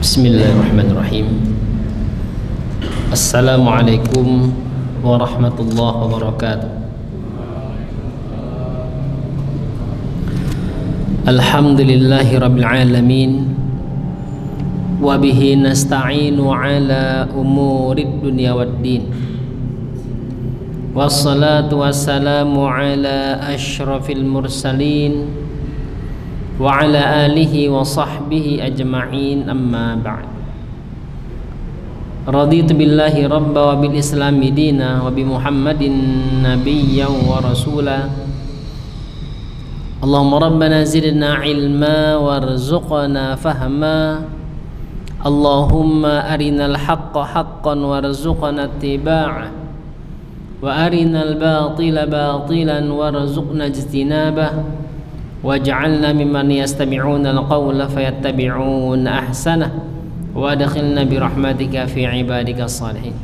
Bismillahirrahmanirrahim. Assalamualaikum warahmatullahi wabarakatuh. Alhamdulillahi rabbil alamin. Wa bihi nasta'inu ala umurid dunya waddin. Wassalatu wassalamu ala asyrafil mursalin wa ala alihi wa sahbihi ajma'in, amma ba'd. Raditu billahi rabba wa bil islami dina wa bi muhammadin nabiyyan wa rasula. Allahumma rabbana zidna ilma warzuqna fahma. Allahumma arinal haqqa haqqan warzuqna ittiba'ah wa arinal batila batilan warzuqna ijtinabah. Waj'alna mimman yastami'una al-qawla fayattabi'una ahsanah wa adkhilna bi rahmatika fi ibadika shalihin.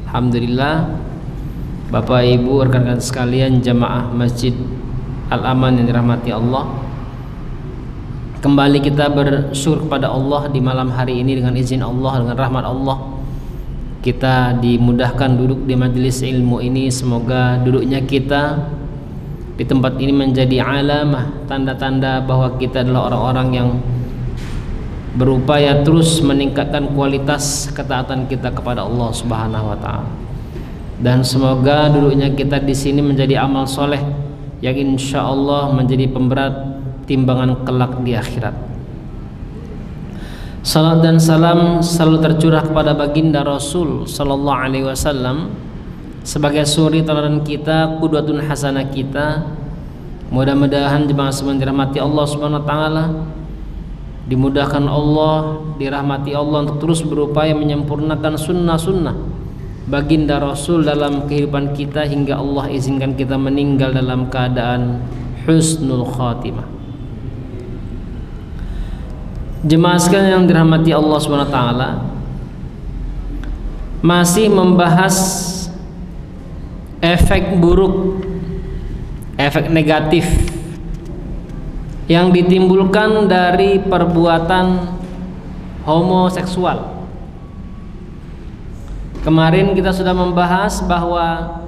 Alhamdulillah, Bapak Ibu rekan-rekan sekalian jamaah Masjid Al-Aman yang dirahmati Allah, kembali kita bersyukur kepada Allah di malam hari ini dengan izin Allah, dengan rahmat Allah. Kita dimudahkan duduk di majelis ilmu ini. Semoga duduknya kita di tempat ini menjadi alamah, tanda-tanda bahwa kita adalah orang-orang yang berupaya terus meningkatkan kualitas ketaatan kita kepada Allah Subhanahu wa taala. Dan semoga duduknya kita di sini menjadi amal soleh yang insya Allah menjadi pemberat timbangan kelak di akhirat. Salat dan salam selalu tercurah kepada baginda Rasul sallallahu alaihi wasallam sebagai suri teladan kita, qudwatun hasanah kita. Mudah-mudahan jemaah semua dirahmati Allah Subhanahu wa taala, dimudahkan Allah, dirahmati Allah untuk terus berupaya menyempurnakan sunnah-sunnah baginda Rasul dalam kehidupan kita hingga Allah izinkan kita meninggal dalam keadaan husnul khatimah. Jemaah sekalian yang dirahmati Allah Subhanahu wa taala, masih membahas efek buruk, efek negatif yang ditimbulkan dari perbuatan homoseksual. Kemarin kita sudah membahas bahwa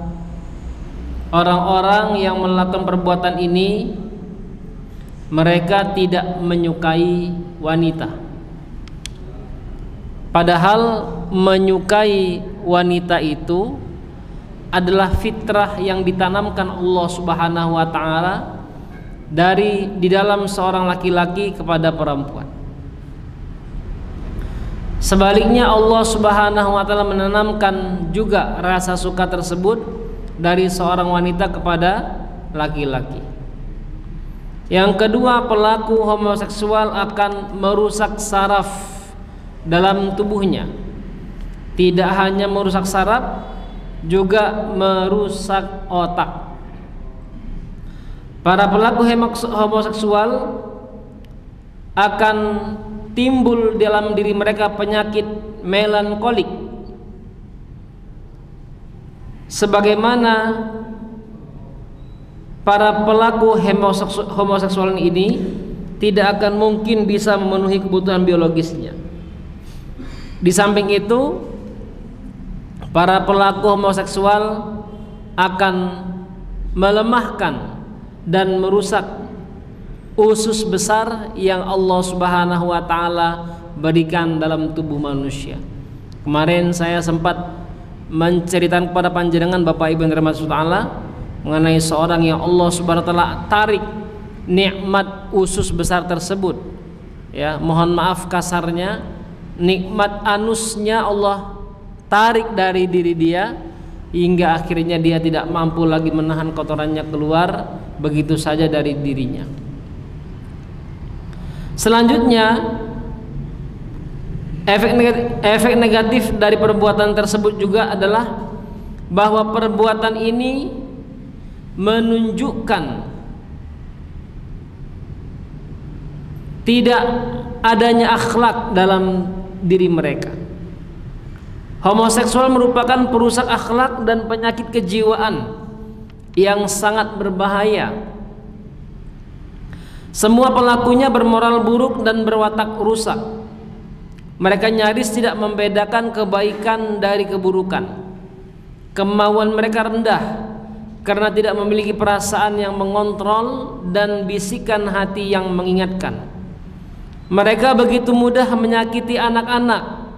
orang-orang yang melakukan perbuatan ini mereka tidak menyukai wanita, padahal menyukai wanita itu adalah fitrah yang ditanamkan Allah Subhanahu wa taala di dalam seorang laki-laki kepada perempuan. Sebaliknya Allah Subhanahu wa taala menanamkan juga rasa suka tersebut dari seorang wanita kepada laki-laki. Yang kedua, pelaku homoseksual akan merusak saraf dalam tubuhnya. Tidak hanya merusak saraf, juga merusak otak. Para pelaku homoseksual akan timbul dalam diri mereka penyakit melankolik, sebagaimana para pelaku homoseksual ini tidak akan mungkin bisa memenuhi kebutuhan biologisnya. Di samping itu, para pelaku homoseksual akan melemahkan dan merusak usus besar yang Allah Subhanahu wa taala berikan dalam tubuh manusia. Kemarin saya sempat menceritakan kepada panjenengan Bapak Ibu yang dirahmati Allah mengenai seorang yang Allah Subhanahu wa taala tarik nikmat usus besar tersebut. Ya, mohon maaf kasarnya, nikmat anusnya Allah tarik dari diri dia hingga akhirnya dia tidak mampu lagi menahan kotorannya keluar begitu saja dari dirinya. Selanjutnya, efek negatif dari perbuatan tersebut juga adalah bahwa perbuatan ini menunjukkan tidak adanya akhlak dalam diri mereka. Homoseksual merupakan perusak akhlak dan penyakit kejiwaan yang sangat berbahaya. Semua pelakunya bermoral buruk dan berwatak rusak. Mereka nyaris tidak membedakan kebaikan dari keburukan. Kemauan mereka rendah karena tidak memiliki perasaan yang mengontrol dan bisikan hati yang mengingatkan. Mereka begitu mudah menyakiti anak-anak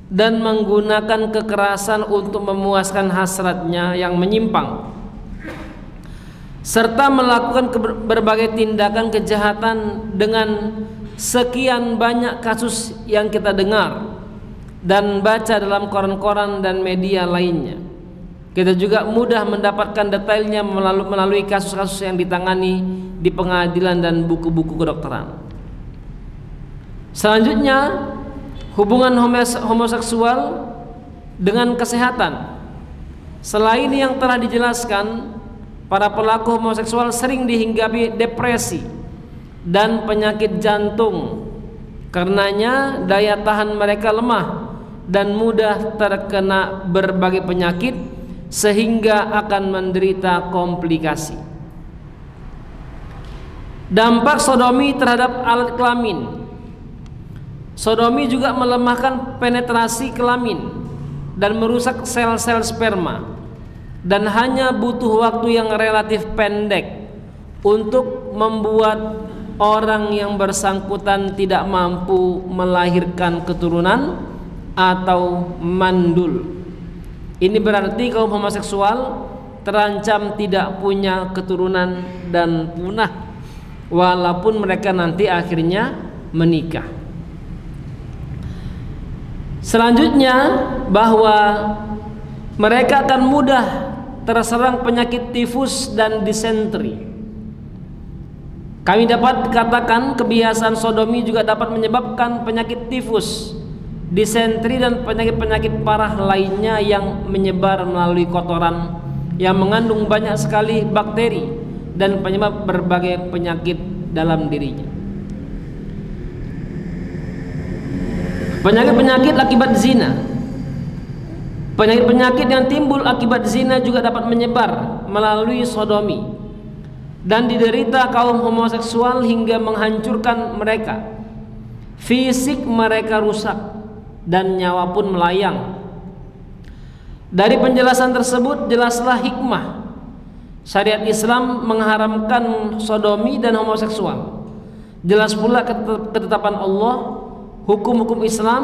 dan menggunakan kekerasan untuk memuaskan hasratnya yang menyimpang, serta melakukan berbagai tindakan kejahatan dengan sekian banyak kasus yang kita dengar dan baca dalam koran-koran dan media lainnya. Kita juga mudah mendapatkan detailnya melalui kasus-kasus yang ditangani di pengadilan dan buku-buku kedokteran. Selanjutnya, hubungan homoseksual dengan kesehatan. Selain yang telah dijelaskan, para pelaku homoseksual sering dihinggapi depresi dan penyakit jantung. Karenanya daya tahan mereka lemah dan mudah terkena berbagai penyakit sehingga akan menderita komplikasi. Dampak sodomi terhadap alat kelamin. Sodomi juga melemahkan penetrasi kelamin dan merusak sel-sel sperma, dan hanya butuh waktu yang relatif pendek untuk membuat orang yang bersangkutan tidak mampu melahirkan keturunan atau mandul. Ini berarti kaum homoseksual terancam tidak punya keturunan dan punah walaupun mereka nanti akhirnya menikah. Selanjutnya, bahwa mereka akan mudah terserang penyakit tifus dan disentri. Kami dapat katakan kebiasaan sodomi juga dapat menyebabkan penyakit tifus, disentri dan penyakit-penyakit parah lainnya yang menyebar melalui kotoran yang mengandung banyak sekali bakteri dan penyebab berbagai penyakit dalam dirinya. Penyakit-penyakit akibat zina. Penyakit-penyakit yang timbul akibat zina juga dapat menyebar melalui sodomi dan diderita kaum homoseksual hingga menghancurkan mereka. Fisik mereka rusak dan nyawa pun melayang. Dari penjelasan tersebut jelaslah hikmah syariat Islam mengharamkan sodomi dan homoseksual. Jelas pula ketetapan Allah, hukum-hukum Islam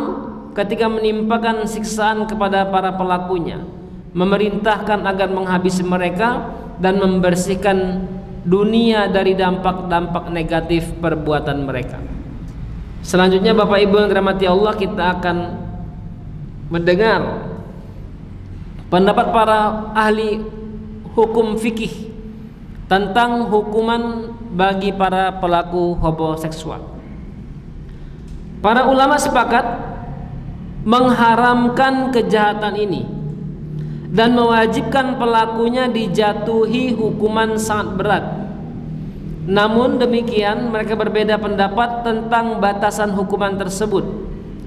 ketika menimpakan siksaan kepada para pelakunya, memerintahkan agar menghabisi mereka dan membersihkan dunia dari dampak-dampak negatif perbuatan mereka. Selanjutnya, Bapak Ibu yang dirahmati Allah, kita akan mendengar pendapat para ahli hukum fikih tentang hukuman bagi para pelaku homoseksual. Para ulama sepakat mengharamkan kejahatan ini dan mewajibkan pelakunya dijatuhi hukuman sangat berat. Namun demikian, mereka berbeda pendapat tentang batasan hukuman tersebut.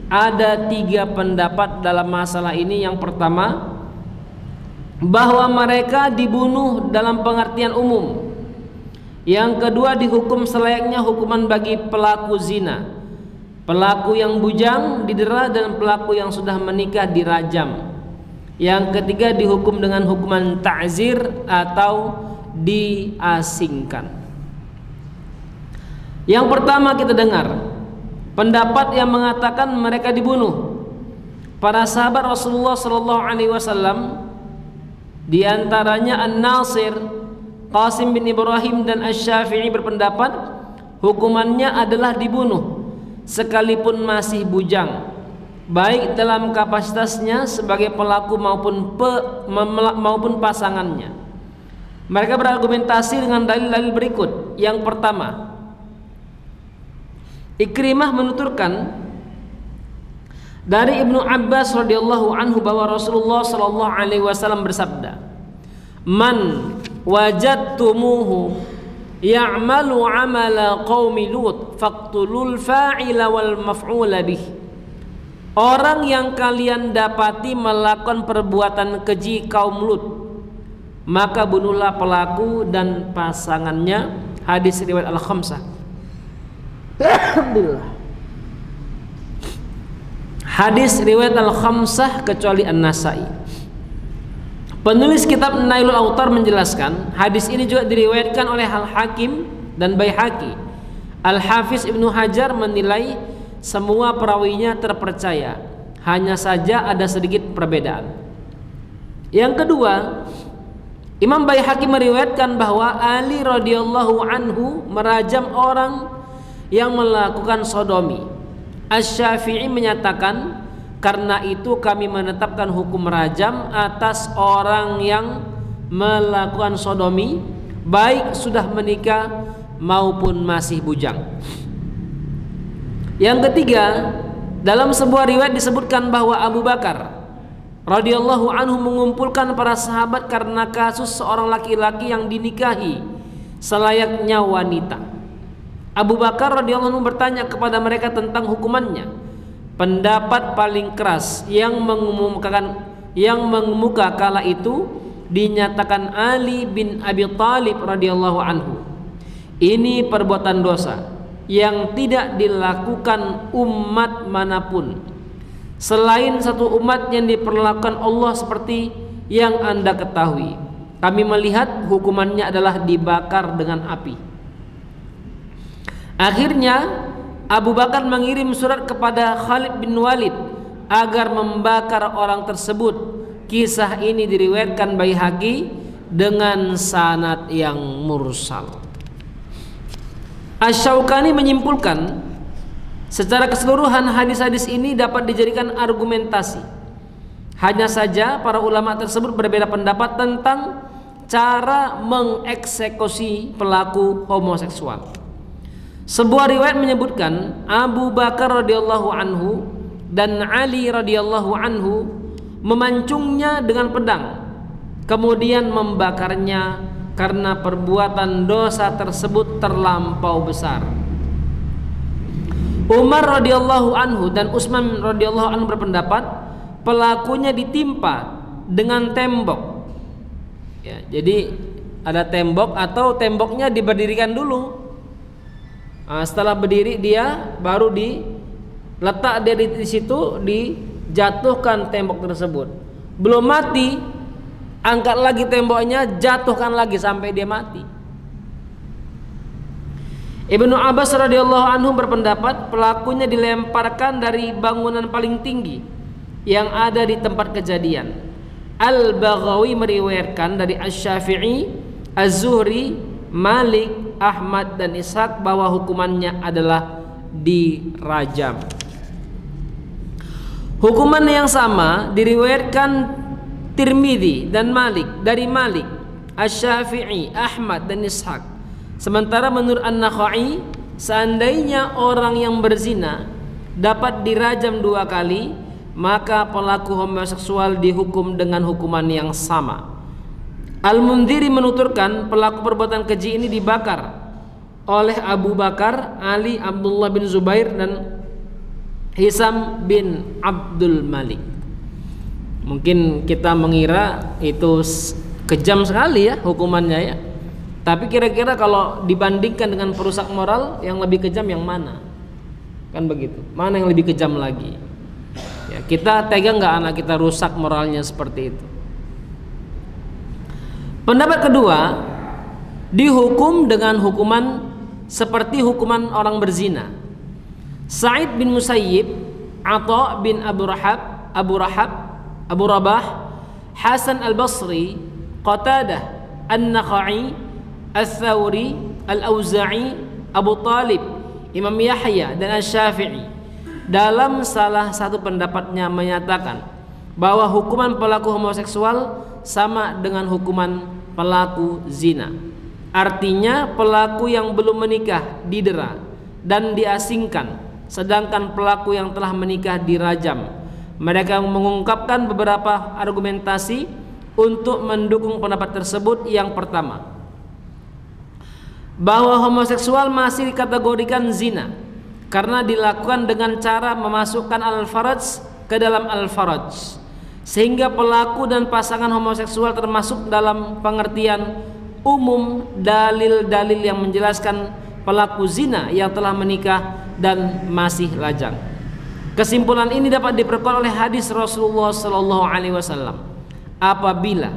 Ada 3 pendapat dalam masalah ini. Yang pertama, bahwa mereka dibunuh dalam pengertian umum. Yang kedua, dihukum selayaknya hukuman bagi pelaku zina. Pelaku yang bujang didera dan pelaku yang sudah menikah dirajam. Yang ketiga, dihukum dengan hukuman ta'zir atau diasingkan. Yang pertama kita dengar pendapat yang mengatakan mereka dibunuh. Para sahabat Rasulullah sallallahu alaihi wasallam, di antaranya An-Nasir, Qasim bin Ibrahim dan Asy-Syafi'i berpendapat hukumannya adalah dibunuh sekalipun masih bujang, baik dalam kapasitasnya sebagai pelaku maupun pasangannya. Mereka berargumentasi dengan dalil-dalil berikut. Yang pertama, Ikrimah menuturkan dari Ibnu Abbas radhiyallahu anhu bahwa Rasulullah sallallahu alaihi wasallam bersabda, "Man wajadtumuhu ya'malu 'amala qaumi Lut faqtulul fa'ila wal maf'ula bih." Orang yang kalian dapati melakukan perbuatan keji kaum Lut, maka bunuhlah pelaku dan pasangannya. Hadis riwayat Al-Khamsah. Alhamdulillah. Hadis riwayat Al-Khamsah kecuali An-Nasa'i. Penulis kitab Nailul Autar menjelaskan, hadis ini juga diriwayatkan oleh Al-Hakim dan Baihaqi. Al-Hafiz Ibnu Hajar menilai semua perawinya terpercaya, hanya saja ada sedikit perbedaan. Yang kedua, Imam Baihaqi meriwayatkan bahwa Ali radhiyallahu anhu merajam orang yang melakukan sodomi. Asy-Syafi'i menyatakan, karena itu kami menetapkan hukum rajam atas orang yang melakukan sodomi, baik sudah menikah maupun masih bujang. Yang ketiga, dalam sebuah riwayat disebutkan bahwa Abu Bakar radhiyallahu anhu mengumpulkan para sahabat karena kasus seorang laki-laki yang dinikahi selayaknya wanita. Abu Bakar radhiyallahu anhu bertanya kepada mereka tentang hukumannya. Pendapat paling keras yang mengemuka kala itu dinyatakan Ali bin Abi Thalib radhiyallahu anhu. Ini perbuatan dosa yang tidak dilakukan umat manapun selain satu umat yang diperlakukan Allah seperti yang Anda ketahui. Kami melihat hukumannya adalah dibakar dengan api. Akhirnya Abu Bakar mengirim surat kepada Khalid bin Walid agar membakar orang tersebut. Kisah ini diriwayatkan Baihaqi dengan sanad yang mursal. Asy-Syaukani menyimpulkan, secara keseluruhan hadis-hadis ini dapat dijadikan argumentasi. Hanya saja para ulama tersebut berbeda pendapat tentang cara mengeksekusi pelaku homoseksual. Sebuah riwayat menyebutkan Abu Bakar radhiyallahu anhu dan Ali radhiyallahu anhu memancungnya dengan pedang, kemudian membakarnya karena perbuatan dosa tersebut terlampau besar. Umar radhiyallahu anhu dan Utsman radhiyallahu anhu berpendapat pelakunya ditimpa dengan tembok. Ya, jadi ada tembok atau temboknya diberdirikan dulu. Nah, setelah berdiri dia baru diletak dia di situ, dijatuhkan tembok tersebut. Belum mati, angkat lagi temboknya, jatuhkan lagi sampai dia mati. Ibnu Abbas radhiyallahu anhu berpendapat pelakunya dilemparkan dari bangunan paling tinggi yang ada di tempat kejadian. Al-Baghawi meriwayatkan dari Asy-Syafi'i, Az-Zuhri, Malik, Ahmad dan Ishaq bahwa hukumannya adalah dirajam. Hukuman yang sama diriwayatkan Tirmidzi dan Malik dari Malik, Asy-Syafi'i, Ahmad dan Ishaq. Sementara menurut An-Nakhai, seandainya orang yang berzina dapat dirajam 2 kali, maka pelaku homoseksual dihukum dengan hukuman yang sama. Al-Mundhiri menuturkan pelaku perbuatan keji ini dibakar oleh Abu Bakar, Ali, Abdullah bin Zubair dan Hisam bin Abdul Malik. Mungkin kita mengira itu kejam sekali ya hukumannya ya. Tapi kira-kira kalau dibandingkan dengan perusak moral, yang lebih kejam yang mana? Kan begitu. Mana yang lebih kejam lagi? Ya, kita tega nggak anak kita rusak moralnya seperti itu? Pendapat kedua, dihukum dengan hukuman seperti hukuman orang berzina. Sa'id bin Musayyib, Atha bin Abu Rabah, Hasan al-Basri, Qatadah, An-Nakhai, Ats-Tsauri, Al-Auza'i, Abu Talib, Imam Yahya dan Asy-Syafi'i dalam salah satu pendapatnya menyatakan bahwa hukuman pelaku homoseksual sama dengan hukuman pelaku zina. Artinya pelaku yang belum menikah didera dan diasingkan, sedangkan pelaku yang telah menikah dirajam. Mereka mengungkapkan beberapa argumentasi untuk mendukung pendapat tersebut. Yang pertama, bahwa homoseksual masih dikategorikan zina karena dilakukan dengan cara memasukkan al-faraj ke dalam al-faraj, sehingga pelaku dan pasangan homoseksual termasuk dalam pengertian umum dalil-dalil yang menjelaskan pelaku zina yang telah menikah dan masih lajang. Kesimpulan ini dapat diperkuat oleh hadis Rasulullah sallallahu alaihi wasallam. Apabila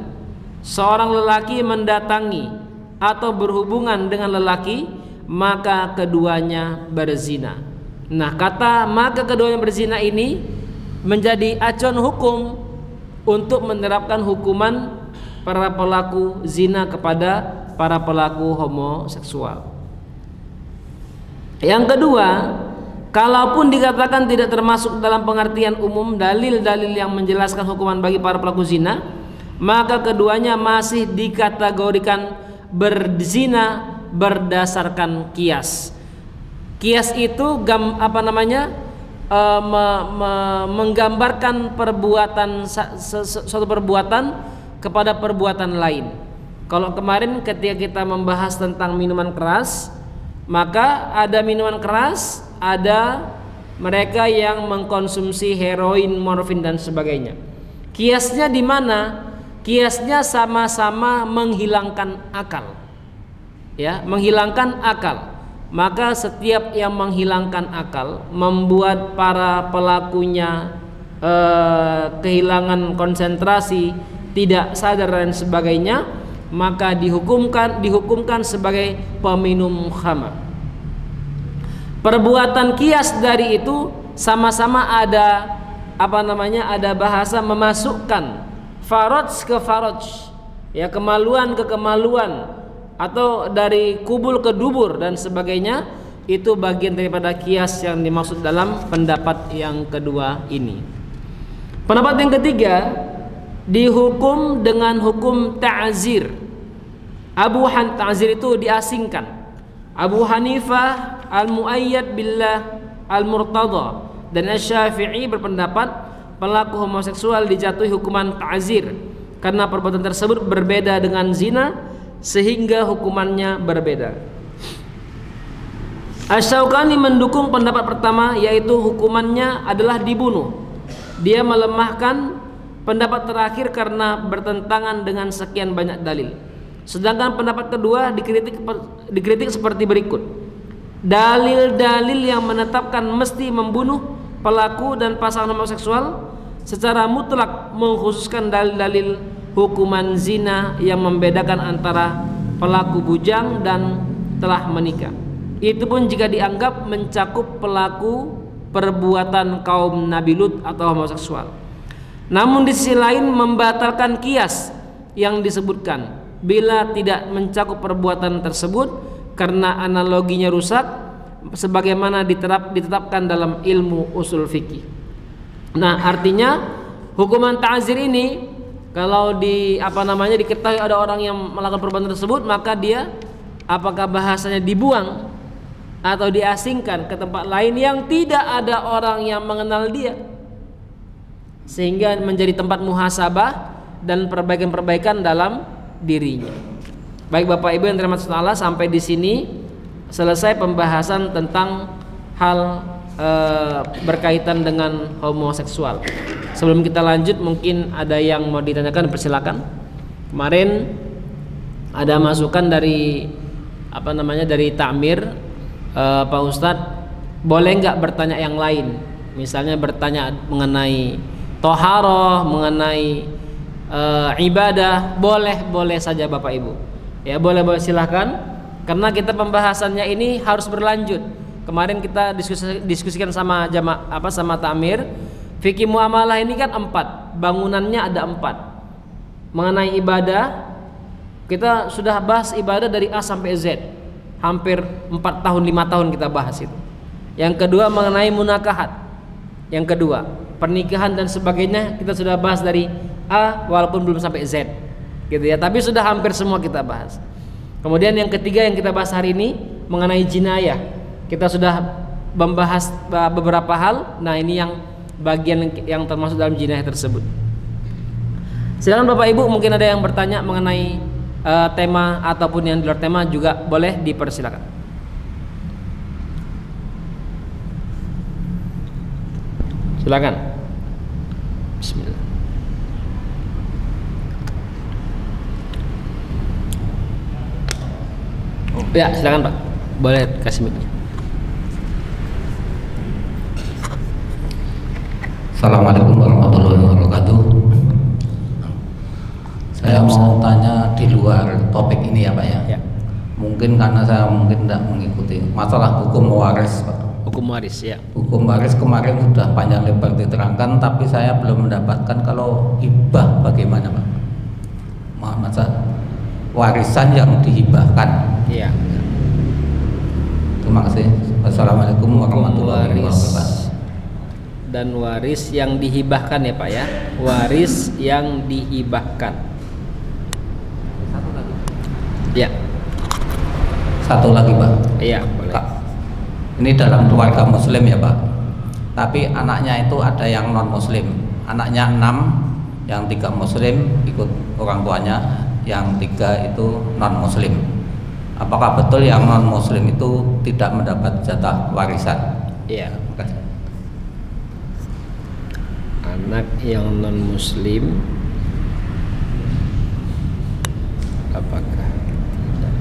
seorang lelaki mendatangi atau berhubungan dengan lelaki, maka keduanya berzina. Nah, kata maka keduanya berzina ini menjadi acuan hukum untuk menerapkan hukuman para pelaku zina kepada para pelaku homoseksual. Yang kedua, kalaupun dikatakan tidak termasuk dalam pengertian umum dalil-dalil yang menjelaskan hukuman bagi para pelaku zina, maka keduanya masih dikategorikan berzina berdasarkan kias. Kias itu menggambarkan perbuatan suatu perbuatan kepada perbuatan lain. Kalau kemarin ketika kita membahas tentang minuman keras, maka ada minuman keras, ada mereka yang mengkonsumsi heroin, morfin dan sebagainya. Kiasnya di mana? Kiasnya sama-sama menghilangkan akal. Ya, menghilangkan akal. Maka setiap yang menghilangkan akal membuat para pelakunya kehilangan konsentrasi, tidak sadar dan sebagainya, maka dihukumkan sebagai peminum khamar. Perbuatan kias dari itu sama-sama ada ada bahasa memasukkan faraj ke faraj, ya, kemaluan ke kemaluan, atau dari kubul ke dubur dan sebagainya. Itu bagian daripada kias yang dimaksud dalam pendapat yang kedua ini. Pendapat yang ketiga, dihukum dengan hukum ta'zir. Ta'zir itu diasingkan. Abu Hanifah, Al-Mu'ayyad billah, Al-Murtada dan Asy-Syafi'i berpendapat pelaku homoseksual dijatuhi hukuman ta'zir karena perbuatan tersebut berbeda dengan zina, sehingga hukumannya berbeda. Asy-Syaukani mendukung pendapat pertama, yaitu hukumannya adalah dibunuh. Dia melemahkan pendapat terakhir karena bertentangan dengan sekian banyak dalil. Sedangkan pendapat kedua dikritik seperti berikut. Dalil-dalil yang menetapkan mesti membunuh pelaku dan pasangan homoseksual secara mutlak mengkhususkan dalil-dalil hukuman zina yang membedakan antara pelaku bujang dan telah menikah. Itu pun jika dianggap mencakup pelaku perbuatan kaum Nabi Lut atau homoseksual. Namun di sisi lain membatalkan kias yang disebutkan bila tidak mencakup perbuatan tersebut karena analoginya rusak, sebagaimana ditetapkan dalam ilmu usul fikih. Nah, artinya hukuman ta'zir ini kalau diketahui ada orang yang melakukan perbuatan tersebut, maka dia apakah bahasanya dibuang atau diasingkan ke tempat lain yang tidak ada orang yang mengenal dia, sehingga menjadi tempat muhasabah dan perbaikan-perbaikan dalam dirinya. Baik Bapak Ibu yang dirahmati Allah, sampai di sini selesai pembahasan tentang hal berkaitan dengan homoseksual. Sebelum kita lanjut, mungkin ada yang mau ditanyakan, persilakan. Kemarin ada masukan dari dari Ta'mir, Pak Ustadz, boleh nggak bertanya yang lain? Misalnya bertanya mengenai toharoh, mengenai ibadah, boleh saja Bapak Ibu. Ya, boleh silahkan. Karena kita pembahasannya ini harus berlanjut. Kemarin kita diskusikan sama sama Ta'mir. Fikih muamalah ini kan 4, bangunannya ada 4. Mengenai ibadah, kita sudah bahas ibadah dari A sampai Z, hampir 4 tahun 5 tahun kita bahas itu. Yang kedua mengenai munakahat, yang kedua pernikahan dan sebagainya, kita sudah bahas dari A walaupun belum sampai Z, gitu ya. Tapi sudah hampir semua kita bahas. Kemudian yang ketiga yang kita bahas hari ini mengenai jinayah, kita sudah membahas beberapa hal. Nah, ini yang bagian yang termasuk dalam jinayah tersebut. Silakan Bapak Ibu, mungkin ada yang bertanya mengenai tema ataupun yang di luar tema juga boleh dipersilakan. Silakan. Bismillah. Ya, silakan Pak. Boleh kasih mic. Assalamualaikum warahmatullahi wabarakatuh. Saya mau tanya di luar topik ini ya Pak ya. Ya. Mungkin karena saya mungkin tidak mengikuti masalah hukum waris Pak. Hukum waris ya. Hukum waris kemarin sudah panjang lebar diterangkan, tapi saya belum mendapatkan kalau hibah bagaimana Pak. Masa warisan yang dihibahkan. Iya. Terima kasih. Wassalamualaikum warahmatullahi wabarakatuh. Dan waris yang dihibahkan ya Pak ya. Waris yang dihibahkan. Satu lagi. Ya. Satu lagi Pak. Iya, boleh. Pak, ini dalam keluarga muslim ya Pak, tapi anaknya itu ada yang non muslim, anaknya 6, yang 3 muslim ikut orang tuanya, yang 3 itu non muslim. Apakah betul yang non muslim itu tidak mendapat jatah warisan? Iya. Terima kasih. Anak yang non muslim apakah tidak?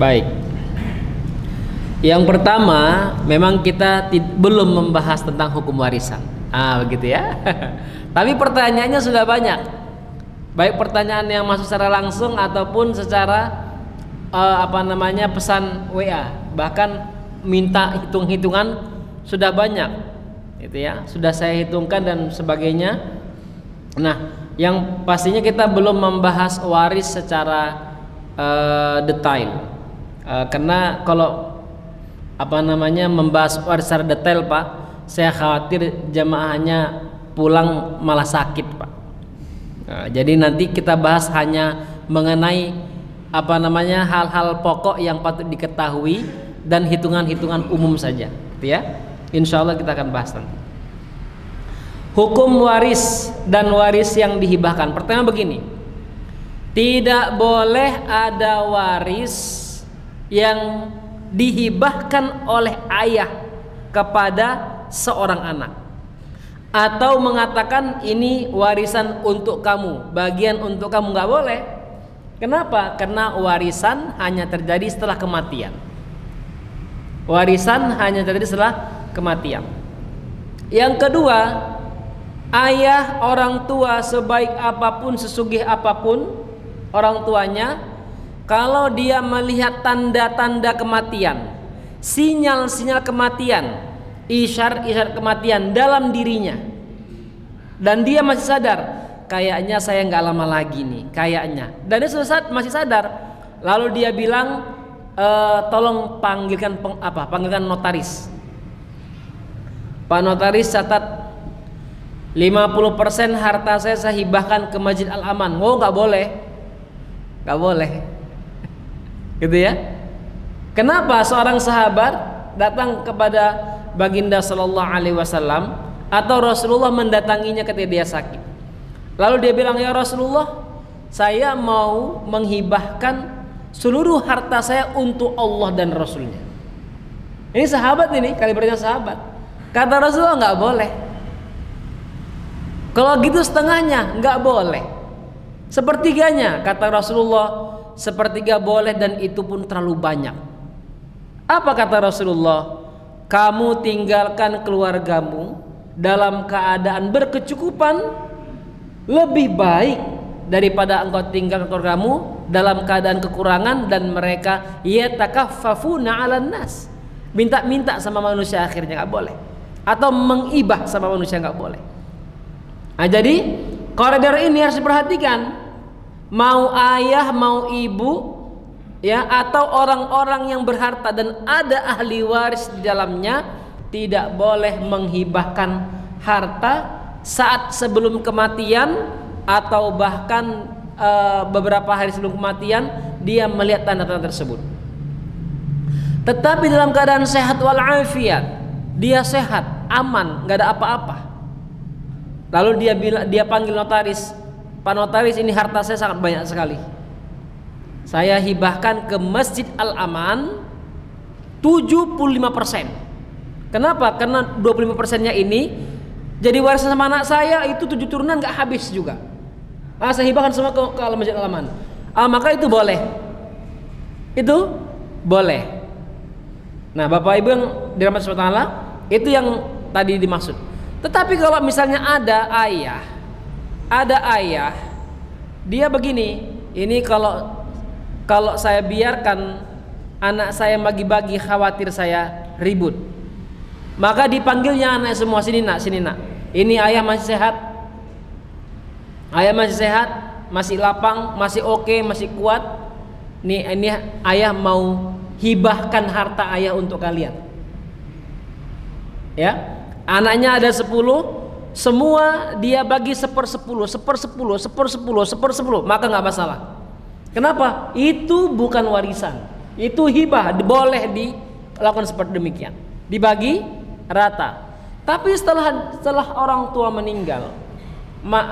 Baik. Yang pertama, memang kita belum membahas tentang hukum warisan. Begitu ya. Tapi pertanyaannya sudah banyak. Baik pertanyaan yang masuk secara langsung ataupun secara pesan WA. Bahkan minta hitung-hitungan sudah banyak, gitu ya. Sudah saya hitungkan dan sebagainya. Nah, yang pastinya kita belum membahas waris secara detail, karena kalau membahas waris secara detail Pak, saya khawatir jamaahnya pulang malah sakit Pak. Jadi nanti kita bahas hanya mengenai hal-hal pokok yang patut diketahui dan hitungan-hitungan umum saja, gitu ya. Insya Allah kita akan bahas nanti. Hukum waris dan waris yang dihibahkan. Pertama begini, tidak boleh ada waris yang dihibahkan oleh ayah kepada seorang anak, atau mengatakan ini warisan untuk kamu, bagian untuk kamu, nggak boleh. Kenapa? Karena warisan hanya terjadi setelah kematian. Warisan hanya terjadi setelah kematian. Yang kedua, ayah orang tua sebaik apapun, sesugih apapun orang tuanya, kalau dia melihat tanda-tanda kematian, sinyal-sinyal kematian, isyarat-isyarat kematian dalam dirinya, dan dia masih sadar, kayaknya saya nggak lama lagi nih, kayaknya, dan dia sudah masih sadar, lalu dia bilang, tolong panggilkan notaris. Pak notaris, catat 50% harta saya hibahkan ke Masjid Al-Aman. Oh, nggak boleh, nggak boleh, gitu ya. Kenapa seorang sahabat datang kepada Baginda Sallallahu Alaihi Wasallam atau Rasulullah mendatanginya ketika dia sakit? Lalu dia bilang, ya Rasulullah, saya mau menghibahkan seluruh harta saya untuk Allah dan Rasulnya. Ini sahabat, ini kalibernya sahabat. Kata Rasulullah, nggak boleh. Kalau gitu setengahnya nggak boleh. Sepertiganya, kata Rasulullah, sepertiga boleh, dan itu pun terlalu banyak. Apa kata Rasulullah? Kamu tinggalkan keluargamu dalam keadaan berkecukupan lebih baik daripada engkau tinggalkan keluargamu dalam keadaan kekurangan dan mereka yatakaffafuna 'alan nas. Minta-minta sama manusia, akhirnya nggak boleh. Atau mengibah sama manusia, nggak boleh. Nah, jadi koridor ini harus diperhatikan. Mau ayah, mau ibu, ya, atau orang-orang yang berharta dan ada ahli waris di dalamnya, tidak boleh menghibahkan harta saat sebelum kematian atau bahkan beberapa hari sebelum kematian dia melihat tanda-tanda tersebut. Tetapi dalam keadaan sehat walafiat, dia sehat, aman, nggak ada apa-apa. Lalu dia panggil notaris, Pak notaris, ini harta saya sangat banyak sekali. Saya hibahkan ke Masjid Al-Aman 75%. Kenapa? Karena 25%-nya ini jadi warisan sama anak saya, itu 7 turunan nggak habis juga. Saya hibahkan semua ke Masjid Al-Aman. Maka itu boleh. Itu boleh. Nah, Bapak Ibu yang dirahmati Allah, Itu yang tadi dimaksud. Tetapi kalau misalnya ada ayah, dia begini, ini kalau saya biarkan anak saya bagi-bagi, khawatir saya ribut. Maka dipanggilnya anak semua, sini nak. Ini ayah masih sehat. Ayah masih sehat, masih lapang, masih oke, masih kuat. Ini ayah mau hibahkan harta ayah untuk kalian. Ya, anaknya ada 10, semua dia bagi 1/10, maka nggak masalah. Kenapa? Itu bukan warisan, itu hibah, boleh dilakukan seperti demikian, dibagi rata. Tapi setelah orang tua meninggal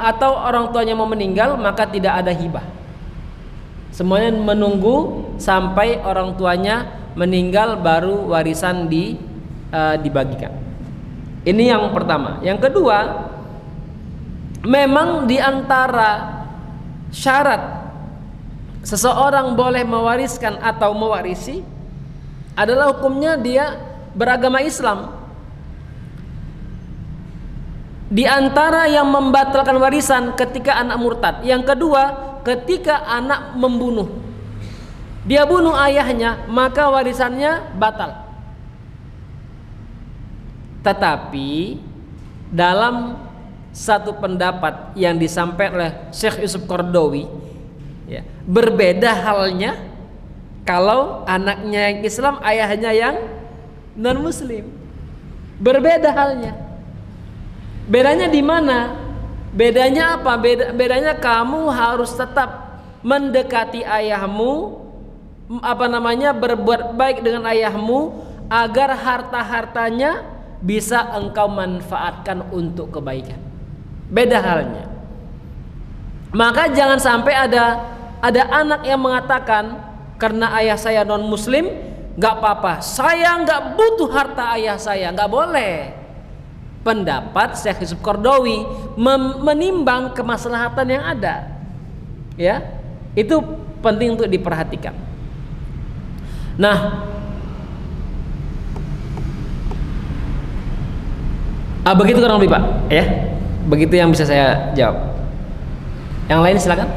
atau orang tuanya mau meninggal, maka tidak ada hibah. Semuanya menunggu sampai orang tuanya meninggal baru warisan dibagikan. Ini yang pertama. Yang kedua, memang diantara syarat seseorang boleh mewariskan atau mewarisi adalah hukumnya dia beragama Islam. Di antara yang membatalkan warisan ketika anak murtad. Yang kedua, ketika anak membunuh. Dia bunuh ayahnya, maka warisannya batal. Tetapi dalam satu pendapat yang disampaikan oleh Syekh Yusuf Qaradawi, ya, berbeda halnya kalau anaknya yang Islam, ayahnya yang non Muslim. Berbeda halnya. Bedanya di mana? Bedanya apa? Bedanya kamu harus tetap mendekati ayahmu, berbuat baik dengan ayahmu agar harta-hartanya bisa engkau manfaatkan untuk kebaikan. Beda halnya. Maka jangan sampai ada anak yang mengatakan karena ayah saya non Muslim, nggak apa-apa, saya nggak butuh harta ayah saya. Nggak boleh. Pendapat Syekh Yusuf Qaradawi menimbang kemaslahatan yang ada, ya, itu penting untuk diperhatikan. Nah, begitu kurang lebih Pak, ya, begitu yang bisa saya jawab. Yang lain silakan.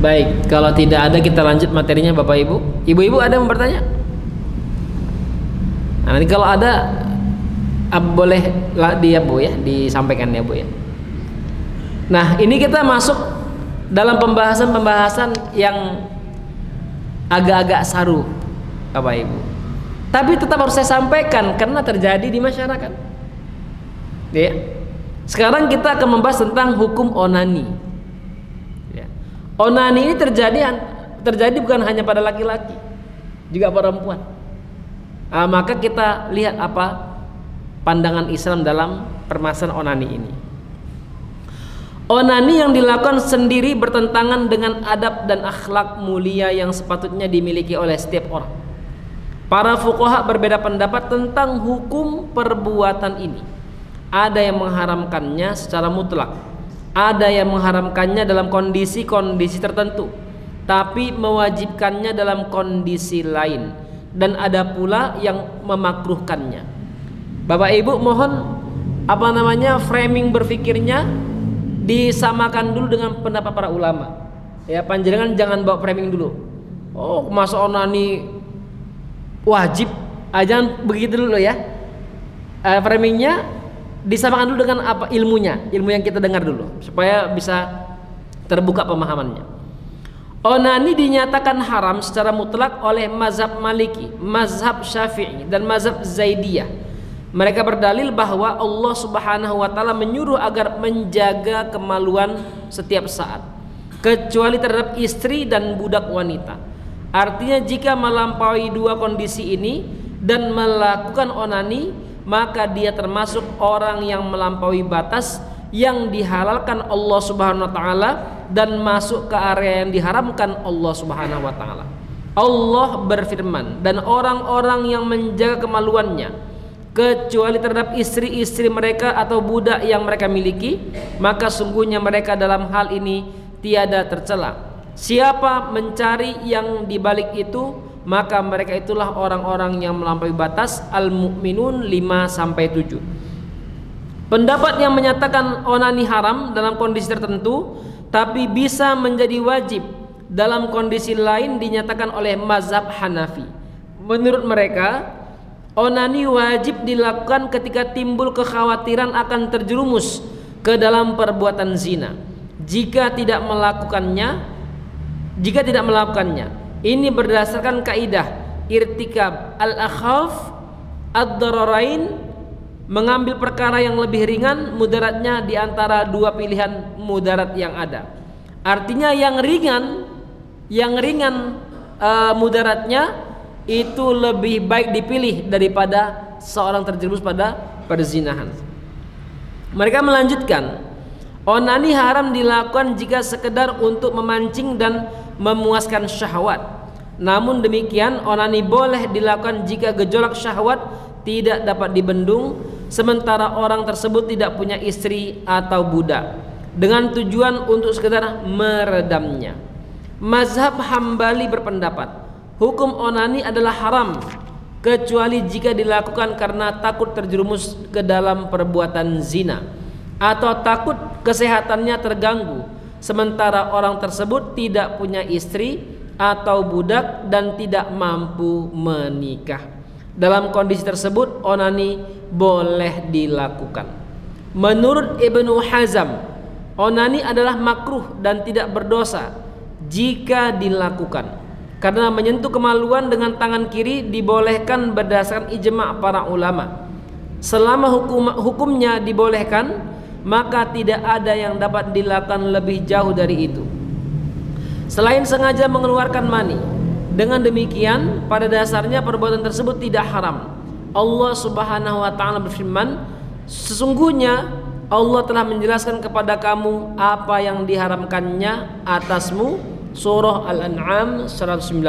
Baik, kalau tidak ada kita lanjut materinya Bapak Ibu. Ibu-ibu ada yang mau bertanya? Nah, nanti kalau ada boleh dia Bu ya, disampaikan ya Bu ya. Nah, ini kita masuk dalam pembahasan yang agak-agak saru Bapak Ibu. Tapi tetap harus saya sampaikan karena terjadi di masyarakat. Ya. Sekarang kita akan membahas tentang hukum onani. Onani ini terjadi bukan hanya pada laki-laki, juga perempuan. Maka kita lihat apa pandangan Islam dalam permasalahan onani ini. Onani yang dilakukan sendiri bertentangan dengan adab dan akhlak mulia yang sepatutnya dimiliki oleh setiap orang. Para fuqaha berbeda pendapat tentang hukum perbuatan ini. Ada yang mengharamkannya secara mutlak. Ada yang mengharamkannya dalam kondisi-kondisi tertentu, tapi mewajibkannya dalam kondisi lain, dan ada pula yang memakruhkannya. Bapak Ibu mohon framing berfikirnya disamakan dulu dengan pendapat para ulama. Ya, panjenengan jangan bawa framing dulu. Oh, masa onani wajib? Jangan begitu dulu ya. Framingnya disamakan dulu dengan apa ilmu yang kita dengar dulu supaya bisa terbuka pemahamannya. Onani dinyatakan haram secara mutlak oleh mazhab Maliki, mazhab Syafi'i, dan mazhab Zaidiyah. Mereka berdalil bahwa Allah Subhanahu wa taala menyuruh agar menjaga kemaluan setiap saat, kecuali terhadap istri dan budak wanita. Artinya jika melampaui dua kondisi ini dan melakukan onani, maka dia termasuk orang yang melampaui batas yang dihalalkan Allah Subhanahu wa taala dan masuk ke area yang diharamkan Allah Subhanahu wa taala. Allah berfirman, dan orang-orang yang menjaga kemaluannya kecuali terhadap istri-istri mereka atau budak yang mereka miliki, maka sungguhnya mereka dalam hal ini tiada tercela. Siapa mencari yang dibalik itu, maka mereka itulah orang-orang yang melampaui batas. Al-Mu'minun 5-7. Pendapat yang menyatakan onani haram dalam kondisi tertentu tapi bisa menjadi wajib dalam kondisi lain dinyatakan oleh mazhab Hanafi. Menurut mereka, onani wajib dilakukan ketika timbul kekhawatiran akan terjerumus ke dalam perbuatan zina. Jika tidak melakukannya, ini berdasarkan kaidah irtikab al-akhaf ad-dararain, mengambil perkara yang lebih ringan mudaratnya di antara dua pilihan mudarat yang ada. Artinya yang ringan mudaratnya itu lebih baik dipilih daripada seorang terjerumus pada perzinahan. Mereka melanjutkan, onani haram dilakukan jika sekedar untuk memancing dan memuaskan syahwat. Namun demikian, onani boleh dilakukan jika gejolak syahwat tidak dapat dibendung, sementara orang tersebut tidak punya istri atau budak, dengan tujuan untuk sekedar meredamnya. Mazhab Hambali berpendapat, hukum onani adalah haram kecuali jika dilakukan karena takut terjerumus ke dalam perbuatan zina atau takut kesehatannya terganggu, sementara orang tersebut tidak punya istri atau budak dan tidak mampu menikah. Dalam kondisi tersebut onani boleh dilakukan. Menurut Ibnu Hazm, onani adalah makruh dan tidak berdosa jika dilakukan, karena menyentuh kemaluan dengan tangan kiri dibolehkan berdasarkan ijma' para ulama. Selama hukumnya dibolehkan, maka tidak ada yang dapat dilakukan lebih jauh dari itu selain sengaja mengeluarkan mani. Dengan demikian, pada dasarnya perbuatan tersebut tidak haram. Allah Subhanahu wa taala berfirman, sesungguhnya Allah telah menjelaskan kepada kamu apa yang diharamkannya atasmu. Surah Al-An'am 119.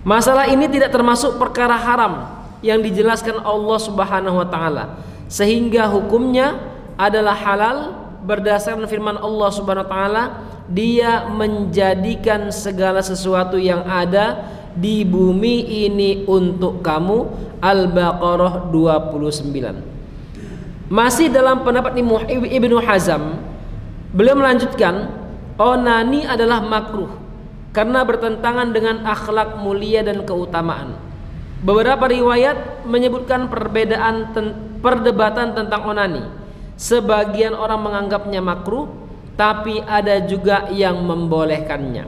Masalah ini tidak termasuk perkara haram yang dijelaskan Allah Subhanahu wa taala, sehingga hukumnya adalah halal berdasarkan firman Allah Subhanahu wa taala, Dia menjadikan segala sesuatu yang ada di bumi ini untuk kamu. Al-Baqarah 29. Masih dalam pendapat Ibnu Hazm, beliau melanjutkan, onani adalah makruh karena bertentangan dengan akhlak mulia dan keutamaan. Beberapa riwayat menyebutkan perdebatan tentang onani. Sebagian orang menganggapnya makruh, tapi ada juga yang membolehkannya.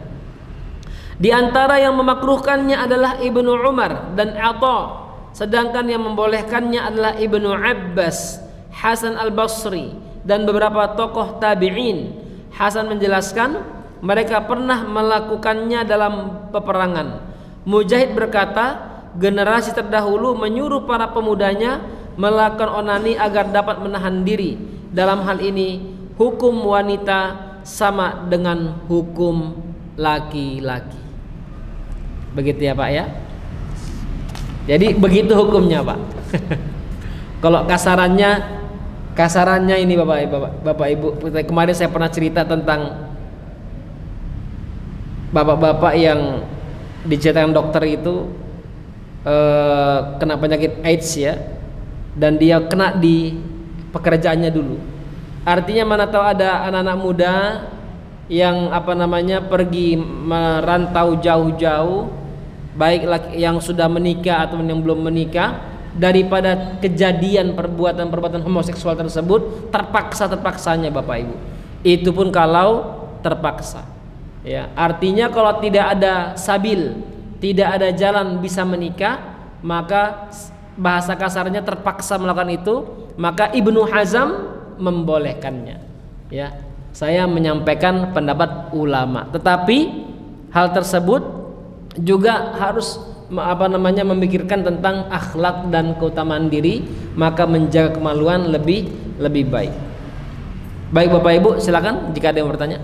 Di antara yang memakruhkannya adalah Ibnu Umar dan Atha, sedangkan yang membolehkannya adalah Ibnu Abbas, Hasan al-Basri, dan beberapa tokoh tabi'in. Hasan menjelaskan mereka pernah melakukannya dalam peperangan. Mujahid berkata, generasi terdahulu menyuruh para pemudanya melakukan onani agar dapat menahan diri. Dalam hal ini hukum wanita sama dengan hukum laki-laki. Begitu ya Pak ya. Jadi begitu hukumnya Pak. Kalau kasarannya ini Bapak Ibu, kemarin saya pernah cerita tentang bapak-bapak yang diceritakan dokter itu kena penyakit AIDS ya, dan dia kena di pekerjaannya dulu. Artinya mana tahu ada anak-anak muda yang pergi merantau jauh-jauh, baik yang sudah menikah atau yang belum menikah, daripada kejadian perbuatan homoseksual tersebut terpaksanya Bapak Ibu. Itu pun kalau terpaksa. Ya, artinya kalau tidak ada sabil, tidak ada jalan bisa menikah, maka bahasa kasarnya terpaksa melakukan itu, maka Ibnu Hazm membolehkannya. Ya, saya menyampaikan pendapat ulama, tetapi hal tersebut juga harus memikirkan tentang akhlak dan keutamaan diri, maka menjaga kemaluan lebih baik. Baik Bapak Ibu, silakan jika ada yang bertanya.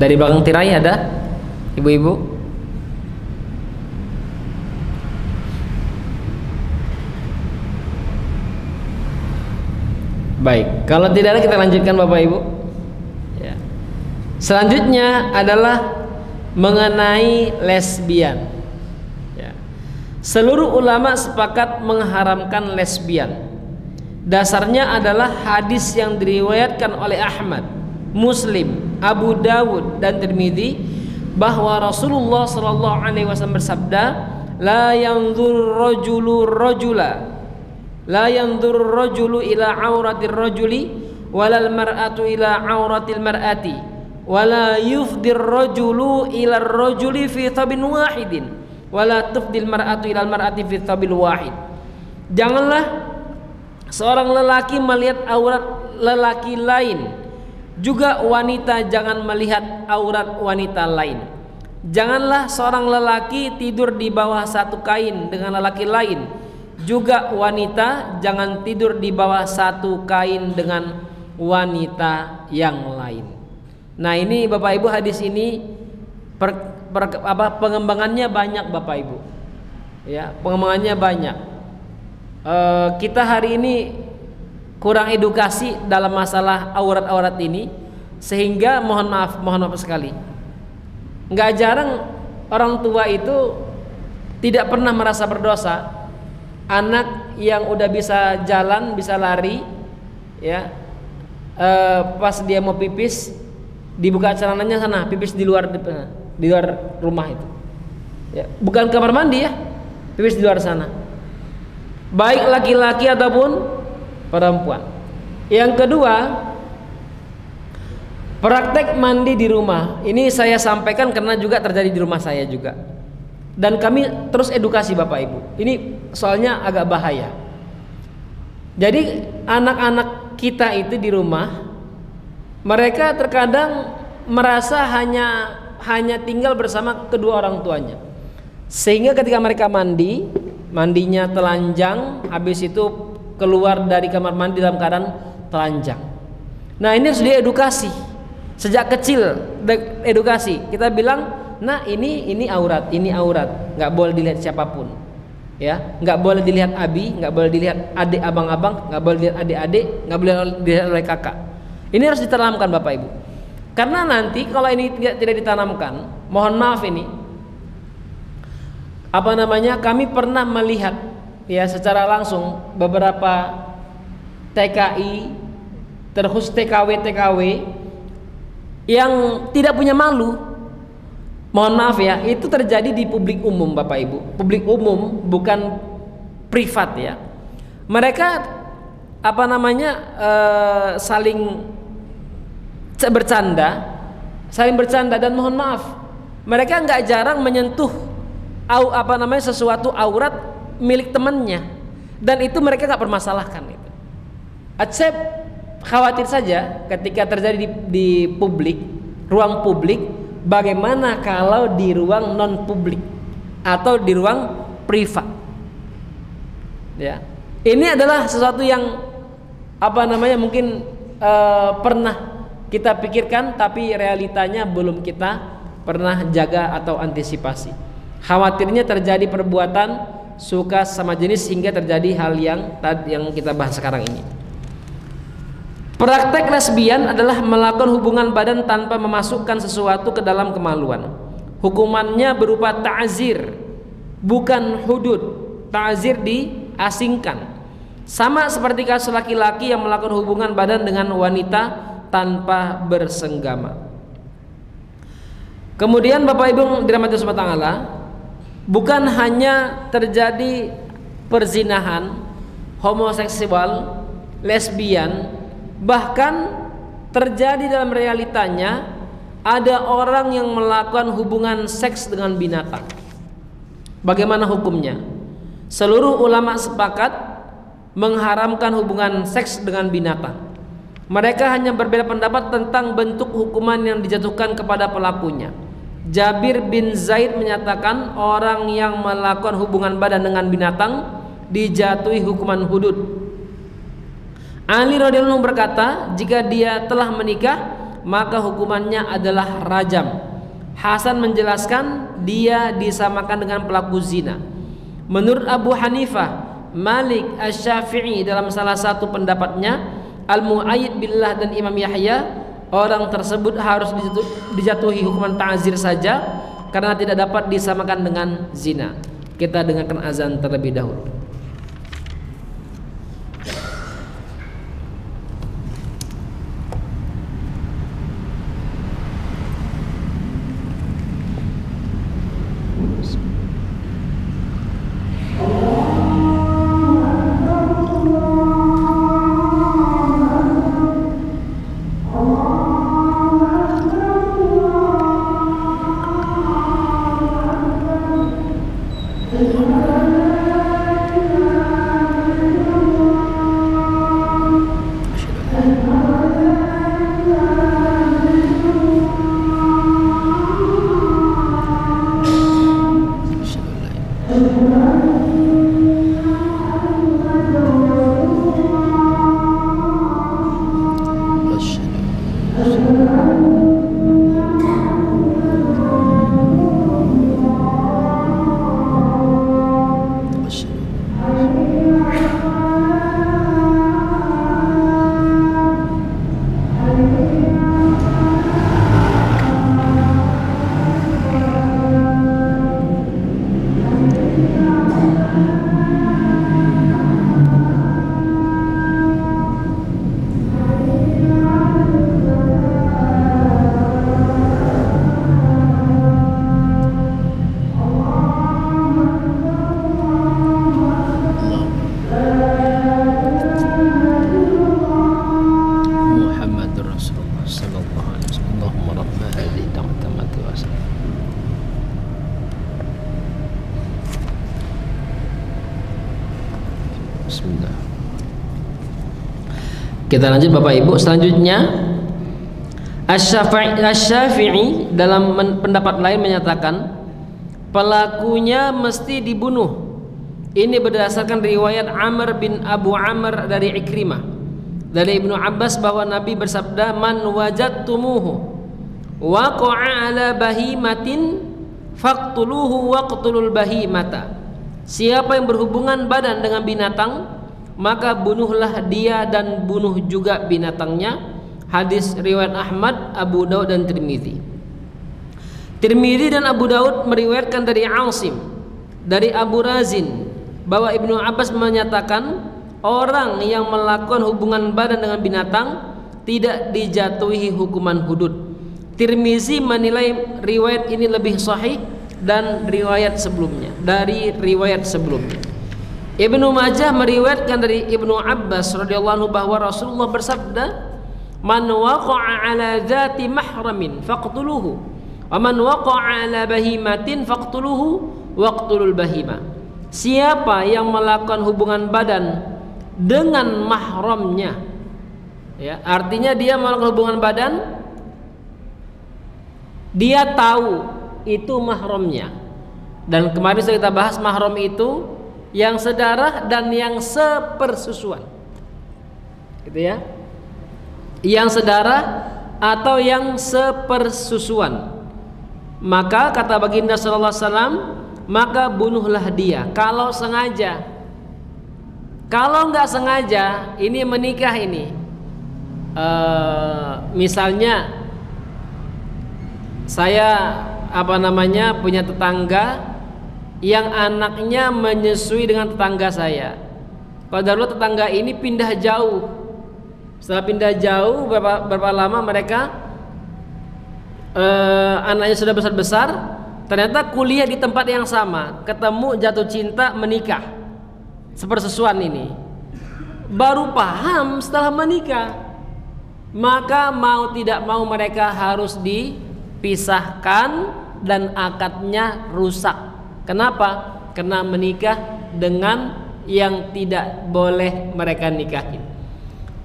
Dari belakang tirai ada ibu-ibu. Baik, kalau tidak ada kita lanjutkan Bapak Ibu. Ya. Selanjutnya adalah mengenai lesbian. Ya. Seluruh ulama sepakat mengharamkan lesbian. Dasarnya adalah hadis yang diriwayatkan oleh Ahmad, Muslim, Abu Dawud dan Tirmidzi bahwa Rasulullah sallallahu alaihi wasallam bersabda, "La yanzur rajulu rajula la yanzur rajulu ila auratir rajuli walal mar'atu ila auratil mar'ati wala yufdir rajulu ila rajuli fi thabin wahidin wala tufdil mar'atu ila mar'ati fi thabil wahid." Janganlah seorang lelaki melihat aurat lelaki lain, juga wanita jangan melihat aurat wanita lain. Janganlah seorang lelaki tidur di bawah satu kain dengan lelaki lain, juga wanita jangan tidur di bawah satu kain dengan wanita yang lain. Nah, ini Bapak Ibu, hadis ini pengembangannya banyak Bapak Ibu. Ya, pengembangannya banyak. Kita hari ini kurang edukasi dalam masalah aurat-aurat ini, sehingga mohon maaf sekali, nggak jarang orang tua itu tidak pernah merasa berdosa. Anak yang udah bisa jalan, bisa lari, ya, pas dia mau pipis dibuka celananya sana, pipis di luar rumah itu, ya, bukan kamar mandi ya, pipis di luar sana, baik laki-laki ataupun perempuan. Yang kedua, praktek mandi di rumah. Ini saya sampaikan karena juga terjadi di rumah saya juga. Dan kami terus edukasi Bapak Ibu. Ini soalnya agak bahaya. Jadi anak-anak kita itu di rumah, mereka terkadang merasa hanya tinggal bersama kedua orang tuanya. Sehingga ketika mereka mandinya telanjang, habis itu keluar dari kamar mandi dalam keadaan telanjang. Nah, ini harus diedukasi sejak kecil, edukasi. Kita bilang, nah ini aurat, nggak boleh dilihat siapapun, ya, nggak boleh dilihat abi, nggak boleh dilihat adik abang-abang, nggak boleh dilihat adik-adik, nggak boleh dilihat oleh kakak. Ini harus ditanamkan Bapak Ibu, karena nanti kalau ini tidak ditanamkan, mohon maaf ini, kami pernah melihat ya secara langsung beberapa TKI, terkhusus TKW yang tidak punya malu. Mohon maaf ya, itu terjadi di publik umum Bapak Ibu. Publik umum, bukan privat ya. Mereka saling bercanda dan mohon maaf, mereka nggak jarang menyentuh sesuatu aurat milik temannya, dan itu mereka nggak permasalahkan itu. Saya khawatir saja ketika terjadi di publik, ruang publik. Bagaimana kalau di ruang non publik atau di ruang privat? Ya, ini adalah sesuatu yang mungkin pernah kita pikirkan, tapi realitanya belum kita pernah jaga atau antisipasi. Khawatirnya terjadi perbuatan suka sama jenis sehingga terjadi hal yang kita bahas sekarang ini. Praktek lesbian adalah melakukan hubungan badan tanpa memasukkan sesuatu ke dalam kemaluan. Hukumannya berupa ta'zir, bukan hudud. Ta'zir diasingkan. Sama seperti kasus laki-laki yang melakukan hubungan badan dengan wanita tanpa bersenggama. Kemudian Bapak Ibu dirahmati Allah Ta'ala, bukan hanya terjadi perzinahan, homoseksual, lesbian, bahkan terjadi dalam realitanya ada orang yang melakukan hubungan seks dengan binatang. Bagaimana hukumnya? Seluruh ulama sepakat mengharamkan hubungan seks dengan binatang. Mereka hanya berbeda pendapat tentang bentuk hukuman yang dijatuhkan kepada pelakunya. Jabir bin Zaid menyatakan orang yang melakukan hubungan badan dengan binatang dijatuhi hukuman hudud. Ali radhiyallahu anhu berkata, jika dia telah menikah maka hukumannya adalah rajam. Hasan menjelaskan dia disamakan dengan pelaku zina. Menurut Abu Hanifah, Malik, Asy-Syafi'i dalam salah satu pendapatnya, Al-Mu'ayyid billah dan Imam Yahya, orang tersebut harus dijatuhi hukuman ta'zir saja karena tidak dapat disamakan dengan zina. Kita dengarkan azan terlebih dahulu. Bismillah. Kita lanjut Bapak Ibu. Selanjutnya Asy-Syafi'i dalam pendapat lain menyatakan pelakunya mesti dibunuh. Ini berdasarkan riwayat Amr bin Abu Amr dari Ikrimah dari Ibnu Abbas bahwa Nabi bersabda, man wajadtumuhu waqa'a ala bahimatin faqtuluhu waqtulul bahimata. Siapa yang berhubungan badan dengan binatang, maka bunuhlah dia dan bunuh juga binatangnya. Hadis riwayat Ahmad, Abu Daud dan Tirmidzi. Tirmidzi dan Abu Daud meriwayatkan dari Asim dari Abu Razin bahwa Ibnu Abbas menyatakan orang yang melakukan hubungan badan dengan binatang tidak dijatuhi hukuman hudud. Tirmidzi menilai riwayat ini lebih sahih dan riwayat sebelumnya Ibnu Majah meriwayatkan dari Ibnu Abbas radhiyallahu anhu bahwa Rasulullah bersabda, man waqa'a ala dzati mahramin faqtuluhu wa man waqa'a ala bahimatin faqtuluhu waqtulul bahimah. Siapa yang melakukan hubungan badan dengan mahramnya, ya, artinya dia melakukan hubungan badan, dia tahu itu mahramnya. Dan kemarin sudah kita bahas mahram itu yang sedarah dan yang sepersusuan, gitu ya, yang sedarah atau yang sepersusuan. Maka kata baginda sallallahu alaihi wasallam, maka bunuhlah dia kalau sengaja. Kalau nggak sengaja, ini menikah ini, misalnya saya punya tetangga yang anaknya menyusui dengan tetangga saya. Padahal tetangga ini pindah jauh. Setelah pindah jauh berapa lama mereka anaknya sudah besar-besar, ternyata kuliah di tempat yang sama, ketemu, jatuh cinta, menikah. Sepersusuan ini. Baru paham setelah menikah. Maka mau tidak mau mereka harus dipisahkan dan akadnya rusak. Kenapa? Karena menikah dengan yang tidak boleh mereka nikahin.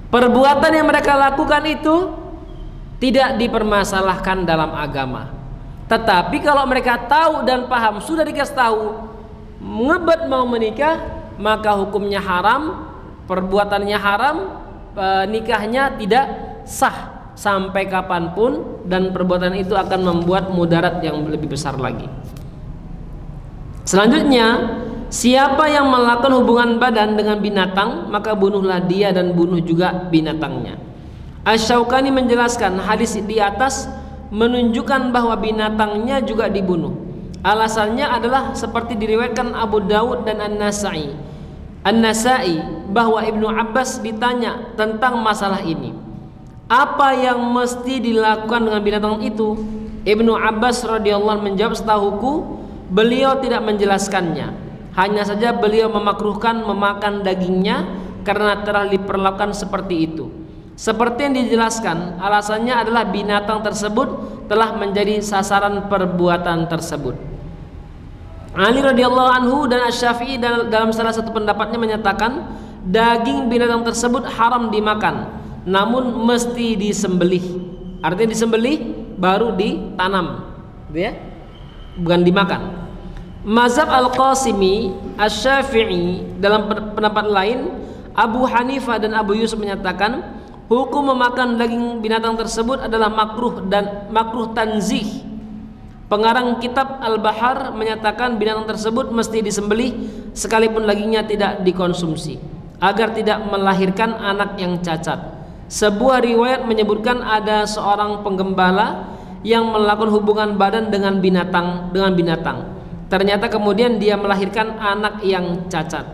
Perbuatan yang mereka lakukan itu tidak dipermasalahkan dalam agama. Tetapi kalau mereka tahu dan paham, sudah dikasih tahu, ngebet mau menikah, maka hukumnya haram, perbuatannya haram, nikahnya tidak sah. sampai kapanpun, dan perbuatan itu akan membuat mudarat yang lebih besar lagi. Selanjutnya, siapa yang melakukan hubungan badan dengan binatang, maka bunuhlah dia dan bunuh juga binatangnya. Asy-Syaukani menjelaskan hadis di atas menunjukkan bahwa binatangnya juga dibunuh. Alasannya adalah seperti diriwayatkan Abu Dawud dan An-Nasa'i bahwa Ibnu Abbas ditanya tentang masalah ini, apa yang mesti dilakukan dengan binatang itu? Ibnu Abbas radhiyallahu anhu menjawab, setahuku beliau tidak menjelaskannya, hanya saja beliau memakruhkan memakan dagingnya karena telah diperlakukan seperti itu. Seperti yang dijelaskan, alasannya adalah binatang tersebut telah menjadi sasaran perbuatan tersebut. Ali radhiyallahu anhu dan Asy-Syafi'i dalam salah satu pendapatnya menyatakan daging binatang tersebut haram dimakan, namun mesti disembelih. Artinya disembelih baru ditanam, gitu ya, bukan dimakan. Mazhab Al-Qasimi, Asy-Syafi'i, dalam pendapat lain Abu Hanifah dan Abu Yusuf menyatakan hukum memakan daging binatang tersebut adalah makruh dan makruh tanzih. Pengarang kitab Al-Bahar menyatakan binatang tersebut mesti disembelih sekalipun dagingnya tidak dikonsumsi agar tidak melahirkan anak yang cacat. Sebuah riwayat menyebutkan ada seorang penggembala yang melakukan hubungan badan dengan binatang. Ternyata kemudian dia melahirkan anak yang cacat.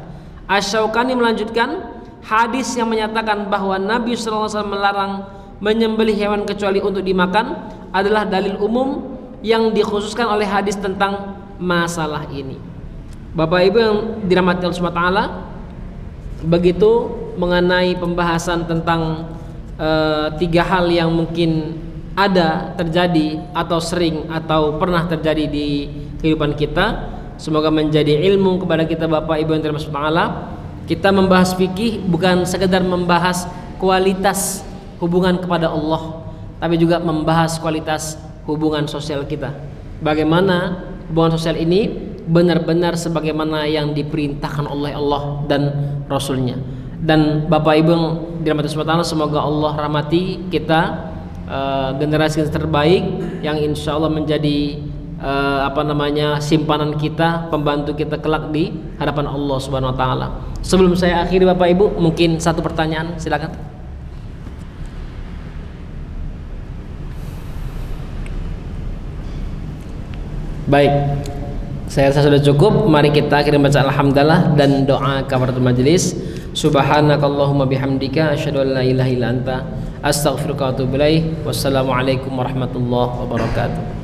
Asy-Syaukani melanjutkan, hadis yang menyatakan bahwa Nabi SAW melarang menyembelih hewan kecuali untuk dimakan adalah dalil umum yang dikhususkan oleh hadis tentang masalah ini. Bapak Ibu yang dirahmati Allah Subhanahu wa taala, begitu mengenai pembahasan tentang tiga hal yang mungkin ada terjadi atau sering atau pernah terjadi di kehidupan kita. Semoga menjadi ilmu kepada kita Bapak Ibu yang dirahmati Allah Subhanahu wa taala. Kita membahas fikih bukan sekedar membahas kualitas hubungan kepada Allah, tapi juga membahas kualitas hubungan sosial kita. Bagaimana hubungan sosial ini benar-benar sebagaimana yang diperintahkan oleh Allah dan Rasulnya. Dan Bapak Ibu yang dirahmati Allah, semoga Allah rahmati kita, generasi terbaik yang insya Allah menjadi simpanan kita, pembantu kita kelak di hadapan Allah Subhanahu wa taala. Sebelum saya akhiri Bapak Ibu, mungkin satu pertanyaan, silakan. Baik, saya rasa sudah cukup. Mari kita akhiri baca alhamdulillah dan doa kafaratul majelis. Subhanakallahumma bihamdika asyhadu an la ilaha illa anta astaghfiruka wa atubu ilaik. Wassalamualaikum warahmatullahi wabarakatuh.